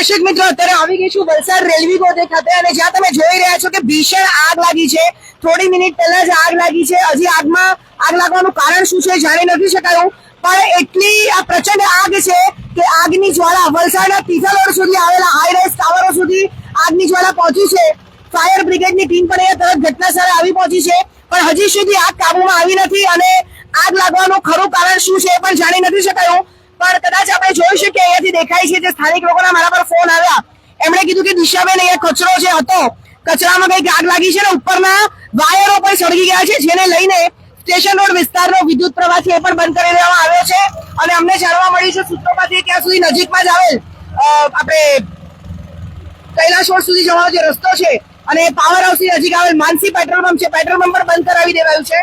દર્શક મિત્રો અત્યારે આવી ગઈ છું વલસાડ રેલવે ગોધે ખાતે અને જ્યાં તમે જોઈ રહ્યા છો કે ભીષણ આગ લાગી છે। થોડી મિનિટ પહેલા જ આગ લાગી છે। હજી આગ લાગવાનું કારણ શું છે જાણી નથી શકાયું, પણ એટલી આ પ્રચંડ આગ છે કે આગની જ્વાળા વલસાડના તીથલ રોડ સુધી આવેલા હાઈ રાઇઝ ટાવરો સુધી આગની જ્વાળા પહોંચી છે। ફાયર બ્રિગેડની ટીમ પણ અહીંયા તરત ઘટના સ્થળે આવી પહોંચી છે, પણ હજી સુધી આગ કાબુમાં આવી નથી અને આગ લાગવાનું ખરું કારણ શું છે પણ જાણી નથી શકાયું। પણ કદાચ આપણે જોઈ શકીએ અહીંયાથી દેખાય છે જે સ્થાનિક લોકોના મારા પર ફોન આવ્યા, એમણે કીધું કે દિશાબેન અહીંયા કચરો જે હતો, કચરામાં કઈક આગ લાગી છે ને ઉપરના વાયરો પણ સળગી ગયા છે, જેને લઈને સ્ટેશન રોડ વિસ્તારનો વિદ્યુત પ્રવાહ છે એ પણ બંધ કરી દેવામાં આવ્યો છે। અને અમને જાણવા મળ્યું છે સૂત્રો પાસેથી ત્યાં સુધી નજીકમાં જ આવેલ આપણે કૈલાશ રોડ સુધી જવાનો જે રસ્તો છે અને પાવર હાઉસની નજીક આવેલ માનસી પેટ્રોલ પંપ છે, પેટ્રોલ પંપ પણ બંધ કરાવી દેવાયું છે।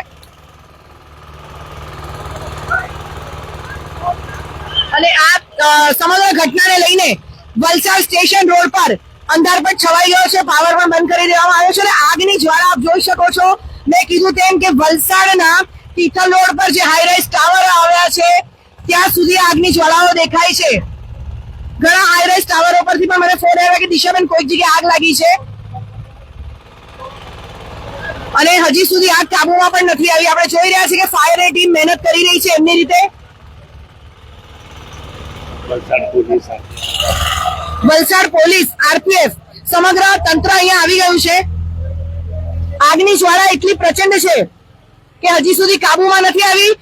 અને આ સમગ્ર ઘટનાને લઈને વલસાડ સ્ટેશન રોડ પર અંધારપટ છવાઈ ગયો છે, પાવર પણ બંધ કરી દેવામાં આવ્યો છે અને આગની જ્વાળા આપ જોઈ શકો છો। મેં કીધું તેમ કે વલસાડના તીથલ રોડ પર જે હાઈ રાઇઝ ટાવર આવ્યા છે ત્યાં સુધી આગની જ્વાળાઓ દેખાય છે। ઘણા હાઈ રાઇઝ ટાવરો પરથી પણ મને ફોન આવ્યા કે દિશાબેન કોઈક જગ્યાએ આગ લાગી છે અને હજી સુધી આગ કાબુમાં પણ નથી આવી। આપણે જોઈ રહ્યા છીએ કે ફાયરની ટીમ મહેનત કરી રહી છે એમની રીતે। વલસાડ પોલીસ આરપીએફ સમગ્ર તંત્ર અહીંયા આવી ગયું છે। આગની જ્વાળા એટલી પ્રચંડ છે કે હજી સુધી કાબુમાં નથી આવી।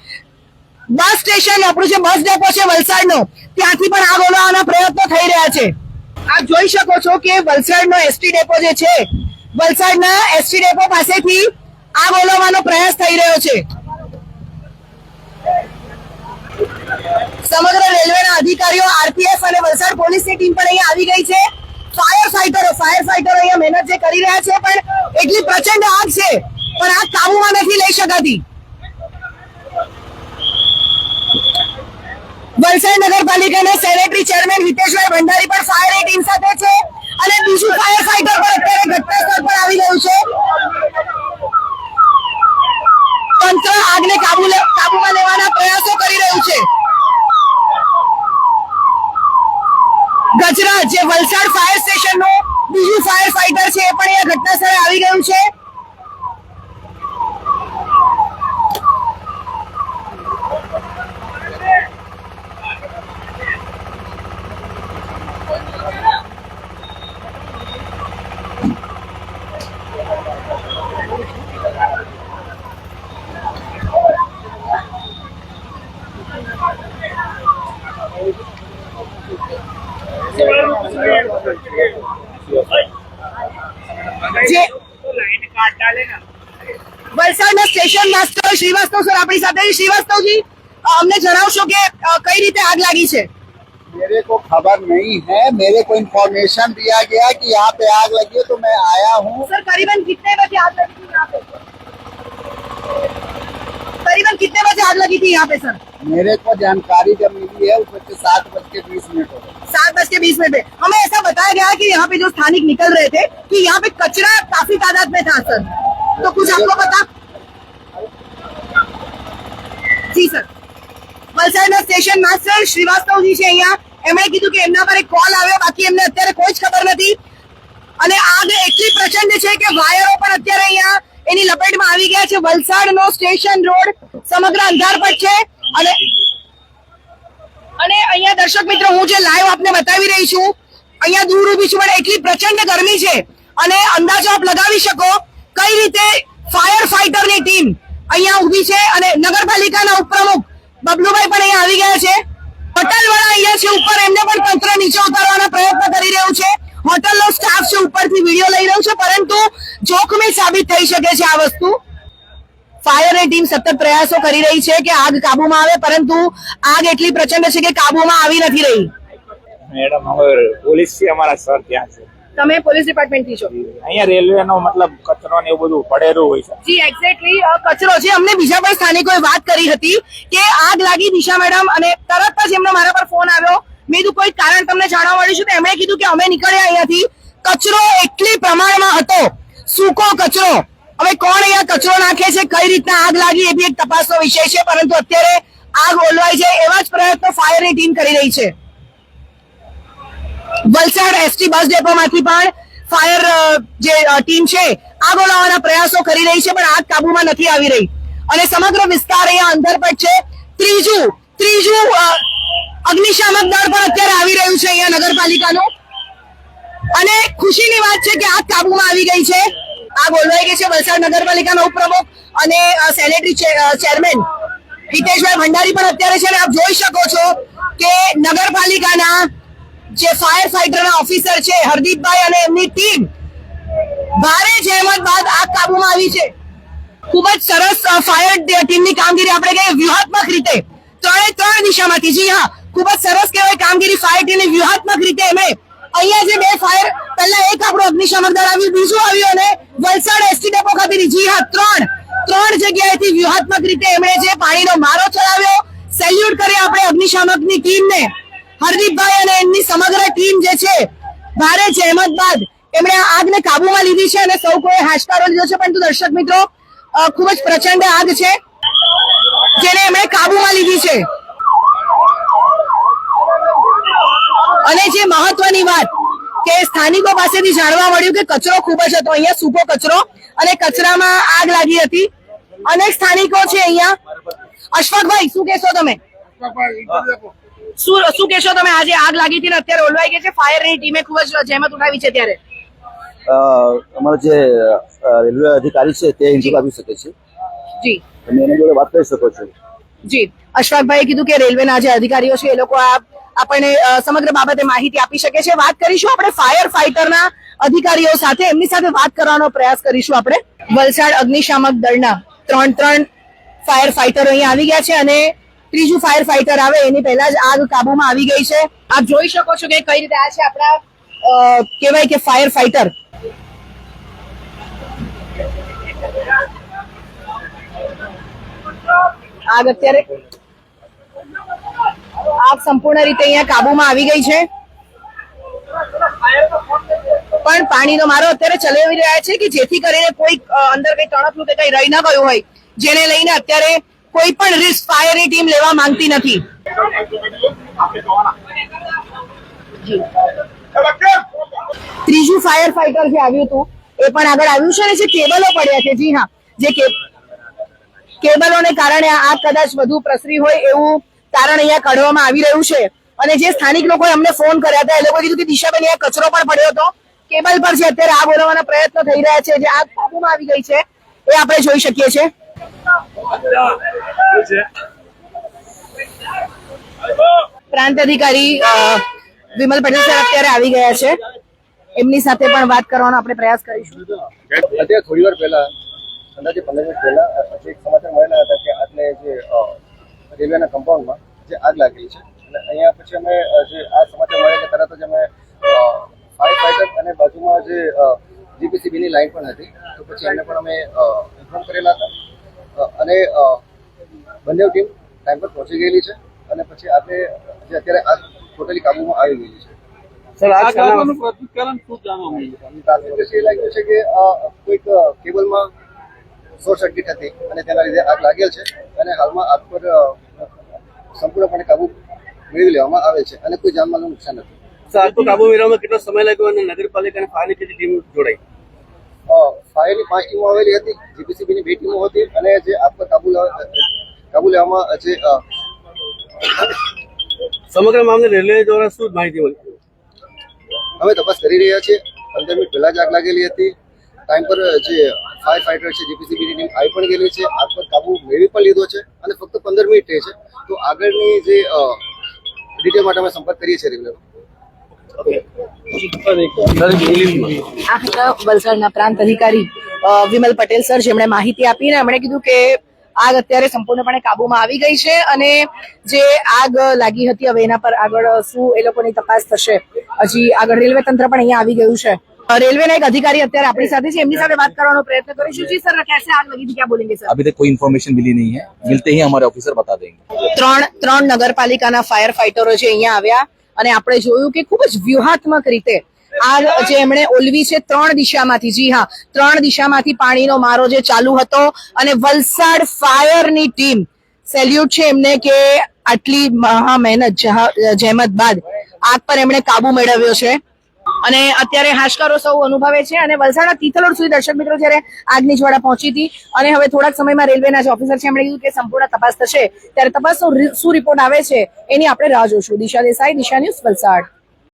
બસ સ્ટેશન આપણું જે બસ ડેપો છે વલસાડનો, ત્યાંથી પણ આગ ઓલવવાના પ્રયત્નો થઈ રહ્યા છે। આપ જોઈ શકો છો કે વલસાડનો એસટી ડેપો જે છે, વલસાડના એસટી ડેપો પાસેથી આગ ઓલવવાનો પ્રયાસ થઈ રહ્યો છે। સમગ્ર રેલવેના અધિકારીઓ, આરપીએફ અને વલસાડ પોલીસની ટીમ પણ અહીંયા આવી ગઈ છે। ફાયર ફાઈટરો અહીંયા મહેનત જે કરી રહ્યા છે, પણ એટલી પ્રચંડ આગ છે પણ આગ કાબુમાં નથી લઈ શકાતી। વલસાડ નગરપાલિકાના સેક્રેટરી ચેરમેન હિતેશભાઈ ભંડારી પણ ફાયરની ટીમ સાથે છે અને બીજું ફાયર ફાઈટર પણ અત્યારે ઘટના સ્થળ પર આવી ગયું છે। તંત્ર આગને કાબુમાં લેવાના પ્રયાસો કરી રહ્યું છે। ગજરાજ જે વલસાડ ફાયર સ્ટેશનનું બીજું ફાયર ફાઈટર છે એ પણ અહીંયા ઘટના સ્થળે આવી ગયું છે। વલસાડના સ્ટેશન માસ્ટર શ્રીવાસ્તવ સર આપણી સાથે। શ્રીવાસ્તવજી, અમને જણાવશો કે કઈ રીતે આગ લાગી છે? मेरे को खबर नहीं है, मेरे को इन्फॉर्मेशन दिया गया कि यहाँ पे आग लगी है तो मैं आया हूँ। सर करीबन कितने बजे आग लगी थी यहाँ पे? करीबन कितने बजे आग लगी थी यहाँ पे सर? मेरे को जानकारी जब मिली है उस वक्त 7:20 हो गए। 7:20 पे हमें ऐसा बताया गया कि यहाँ पे जो स्थानिक निकल रहे थे कि यहाँ पे कचरा काफी तादाद में था सर, तो कुछ आपको पता? जी सर, વલસાડના સ્ટેશન માસ્ટર શ્રીવાસ્તવજી છે અહીંયા, એમણે કીધું કે એમના પર એક કોલ આવ્યો, બાકી એમને અત્યારે કોઈ જ ખબર નથી અને આગ એટલી પ્રચંડ છે કે વાયરો પણ અત્યારે અહીંયા એની લપેટમાં આવી ગયા છે। વલસાડનો સ્ટેશન રોડ સમગ્ર અંધારપટ છે અને અહીંયા દર્શક મિત્રો હું જે લાઈવ આપને બતાવી રહી છું, અહીંયા દૂર ઊભી છું પણ એટલી પ્રચંડ ગરમી છે અને અંદાજો આપ લગાવી શકો કઈ રીતે ફાયર ફાઈટરની ટીમ અહીંયા ઊભી છે અને નગરપાલિકાના ઉપપ્રમુખ બબલુભાઈ પણ અહીંયા આવી ગયા છે। હોટલ વાળા અહીંયા છે ઉપર, એમને પણ તંત્ર નીચે ઉતારવાના પ્રયત્ન કરી રહ્યું છે। હોટલનો સ્ટાફ છે ઉપરથી વિડીયો લઈ રહ્યો છે, પરંતુ જોખમી સાબિત થઈ શકે છે આ વસ્તુ। ફાયરની ટીમ સતત પ્રયાસો કરી રહી છે કે આગ કાબુમાં આવે, પરંતુ આગ એટલી પ્રચંડ છે કે કાબુમાં આવી નથી રહી। મેડમ હવે પોલીસ છે અમારા સર ત્યાં છે। તમે પોલીસ ડિપાર્ટમેન્ટ થી છો? અહીંયા રેલવે નો મતલબ કચરો ને એવું બધું પડેલું હોય છે। જી એક્ઝેક્ટલી, કચરો છે। અમને બીજા પણ સ્થાનિકોએ વાત કરી હતી કે આગ લાગી દિશા મેડમ અને તરત જ એમનો મારા પર ફોન આવ્યો। મેં કીધું કોઈ કારણ તમને જાણવા મળ્યું છે? તો એમણે કીધું કે અમે નીકળ્યા અહીંયાથી, કચરો એટલી પ્રમાણમાં હતો, સૂકો કચરો। હવે કોણ અહીંયા કચરો નાખે છે, કઈ રીતના આગ લાગી એ બી એક તપાસનો વિષય છે, પરંતુ અત્યારે આગ ઓલવાઈ જાય એવા જ પ્રયત્નો ફાયરની ટીમ કરી રહી છે। વલસાડ એસટી બસ ડેપોમાંથી પણ ફાયર જે ટીમ છે આગ ઓલવવાના પ્રયાસો કરી રહી છે, પણ આગ કાબુમાં નથી આવી રહી અને સમગ્ર વિસ્તાર અહીંયા અંધરપટ છે. ત્રીજું અગ્નિશામક દળ પણ અત્યારે આવી રહ્યું છે અહીંયા નગરપાલિકાનું, અને ખુશીની વાત છે કે આગ કાબુમાં આવી ગઈ છે. આગ ઓલવાઈ ગઈ છે. વલસાડ નગરપાલિકાના ઉપપ્રમુખ અને સેનેટરી ચેરમેન હિતેશભાઈ ભંડારી પણ અત્યારે છે, અને આપ જોઈ શકો છો કે નગરપાલિકાના જે ફાયર ફાઈટરના ઓફિસર છે હરદીપભાઈ અને એમની ટીમ ભારે જહેમત બાદ આગ કાબુમાં આવી છે. ખૂબ જ સરસ ફાયર ટીમની કામગીરી, આપણે કહીએ વ્યૂહાત્મક રીતે ત્રણ દિશામાંથી, જી હા, ખૂબ જ સરસ કહેવાય કામગીરી ફાયર ટીમની વ્યૂહાત્મક રીતે. એમણે અહીંયા જે બે ફાયર, પહેલા એક આપણું અગ્નિશામક દળ આવ્યું, બીજું આવ્યું અને વલસાડ એસટી ડેપો ખાતેની, જી હા, ત્રણ જગ્યાએથી વ્યૂહાત્મક રીતે એમણે જે પાણીનો મારો ચલાવ્યો. સેલ્યુટ કરીએ આપણે અગ્નિશામકની ટીમને, હરદીપભાઈ અને એમની સમગ્ર ટીમ જે છે ભારે જહેમત બાદ એમણે આ આગને કાબુમાં લીધી છે અને સૌ કોઈ હાશકારો લીધો છે. પરંતુ દર્શક મિત્રો, ખૂબ જ પ્રચંડ આગ છે જેને એમણે કાબુમાં લીધી છે. અને જે મહત્વની વાત કે સ્થાનિકો પાસેથી જાણવા મળ્યું કે કચરો ખૂબ જ હતો અહીંયા, સૂકો કચરો, અને કચરામાં આગ લાગી હતી. અનેક સ્થાનિકો છે અહીંયા. અશફાકભાઈ, શું કહેશો તમે? શું કહેશો તમે? આજે આગ લાગી હતી ને અત્યારે ઓલવાઈ ગઈ છે, ફાયરની ટીમે ખૂબ જ જહેમત ઉઠાવી છે, ત્યારે અમારા જે રેલવે અધિકારી છે તે ઇન્ટરવ્યુ આપી શકે છે. જી, તમે એની જોડે વાત કરી શકો છો. જી, અશફાકભાઈએ કીધું કે રેલવેના જે અધિકારીઓ છે એ લોકો આપણને સમગ્ર બાબતે માહિતી આપી શકે છે. વાત કરીશું આપણે ફાયર ફાઈટરના અધિકારીઓ સાથે, એમની સાથે વાત કરવાનો પ્રયાસ કરીશું આપણે. વલસાડ અગ્નિશામક દળના ત્રણ ફાયર ફાઈટરો અહીંયા આવી ગયા છે અને ત્રીજું ફાયર ફાઈટર આવે એની પહેલા જ આગ કાબુમાં આવી ગઈ છે. આપ જોઈ શકો છો કે કઈ રીતે આ છે આપણા કહેવાય કે ફાયર ફાઈટર. આગ અત્યારે સંપૂર્ણ રીતે અહીંયા કાબુમાં આવી ગઈ છે, પણ પાણીનો મારો અત્યારે ચલાવી રહ્યા છે કે જેથી કરીને કોઈ અંદર કઈ તણખલું કે કઈ રહી ન ગયું હોય, જેને લઈને અત્યારે કોઈ પણ રિસ્ક ફાયરની ટીમ લેવા માંગતી નથી. ત્રીજું ફાયર ફાઈટર જે આવ્યું હતું એ પણ આગળ આવ્યું છે, અને જે કેબલો પડ્યા છે, જી હા, જે કેબલોને કારણે આ કદાચ વધુ પ્રસરી હોય એવું કારણ અહીંયા કાઢવામાં આવી રહ્યું છે. અને જે સ્થાનિક લોકોએ અમને ફોન કર્યા હતા એ લોકો કીધું કે દિશાબેન, અહીંયા કચરો પણ પડ્યો હતો કેબલ પર, છે અત્યારે આગ ઓલવવાના પ્રયત્નો થઈ રહ્યા છે. જે આગ કાબુમાં આવી ગઈ છે એ આપણે જોઈ શકીએ છીએ. પ્રાંત અધિકારી વિમલ પટેલ સર અત્યારે આવી ગયા છે, એમની સાથે પણ વાત કરવાનો આપણે પ્રયાસ કરીશું. અત્યારે થોડી વાર પહેલા, અંદાજે 15 મિનિટ પહેલા એક સમાચાર મળેલા હતા કે આટલે જે રેલવેના કમ્પાઉન્ડમાં જે આગ લાગેલી છે, અને અહીંયા પછી અમે જે આ સમાચાર મળ્યા કે તરત જ અમે ફાયર ફાઈટર અને બાજુમાં જે જીપીસીબીની લાઈન પણ હતી, તો પછી એમને પણ અમે ઇન્ફોર્મ કરેલા હતા અને બંને ટીમ ટાઈમ પર પહોંચી ગયેલી છે અને પછી આપણે જે અત્યારે આગ ટોટલી કાબુમાં આવી ગયેલી છે. સર, આગ લાગવાનું પ્રતિકારણ શું જાણવા મળ્યું? પ્રાથમિક દ્રષ્ટિએ લાગ્યું છે કે કોઈક કેબલમાં શોર્ટ સર્કિટ હતી અને તેના લીધે આગ લાગેલ છે, અને હાલમાં આગ પર સંપૂર્ણપણે કાબુ મેળવી લેવામાં આવે છે અને કોઈ જાનમાલનું નુકસાન નથી. આગ પર કાબુ મેળવવામાં કેટલો સમય લાગ્યો અને નગરપાલિકા અને ફાયરની કેટલી ટીમ જોડાઈ? ફાયરની 5 ટીમો આવેલી હતી, જીપીસીબીની 2 ટીમો હતી, અને જે આગ પર કાબુ લેવામાં જે સમગ્ર મામલે રેલવે દ્વારા શું માહિતી મળી? અમે તપાસ કરી રહ્યા છીએ. 15 મિનિટ પહેલા જ આગ લાગેલી હતી. ટાઈમ પર જે ફાયર ફાઈટર છે, જીપીસીબીની ટીમ આવી પણ ગયેલી છે, આગ પર કાબુ મેળવી પણ લીધો છે અને ફક્ત 15 મિનિટ થઈ છે. તો આગળની જે ડિટેલ માટે અમે સંપર્ક કરીએ છીએ રેલવે. આ હતા વલસાડના પ્રાંત અધિકારી વિમલ પટેલ સર, જેમણે માહિતી આપી ને એમણે કીધું કે આગ અત્યારે સંપૂર્ણપણે કાબુમાં આવી ગઈ છે અને જે આગ લાગી હતી હવે એના પર આગળ શું એ લોકોની તપાસ થશે. હજી આગળ રેલવે તંત્ર પણ અહીંયા આવી ગયું છે. रेलवे एक अधिकारी અત્યારે આપણી સાથે છે, એમની સાથે વાત કરવાનો પ્રયત્ન કરીશું. જી સર, कैसे आग लगी थी, क्या बोलेंगे सर? अभी तक कोई इन्फॉर्मेशन मिली नहीं है, मिलते ही हमारे ऑफिसर बता देंगे. ત્રણ નગરપાલિકાના ફાયર ફાઈટરો જે અહીંયા આવ્યા અને આપણે જોયું કે ખૂબ જ વ્યૂહાત્મક રીતે આગ જે એમણે ઓલવી છે 3 દિશામાંથી. જી હા, 3 દિશામાંથી પાણીનો મારો જે ચાલુ હતો અને વલસાડ ફાયરની ટીમ સેલ્યુટ છે એમને કે આટલી મહા મહેનત જહેમત બાદ આગ પર એમણે કાબુ મેળવ્યો છે અને અત્યારે હાશકારો સૌ અનુભવે છે અને વલસાડના તિથલોડ સુધી દર્શક મિત્રો જ્યારે આગની જ્વાળા પહોંચી હતી અને હવે થોડાક સમયમાં રેલવેના જે ઓફિસર છે એમણે કીધું કે સંપૂર્ણ તપાસ થશે ત્યારે તપાસનો શું રિપોર્ટ આવે છે એની આપણે રાહ જોઈશું. દિશા દેસાઈ, દિશા ન્યૂઝ, વલસાડ.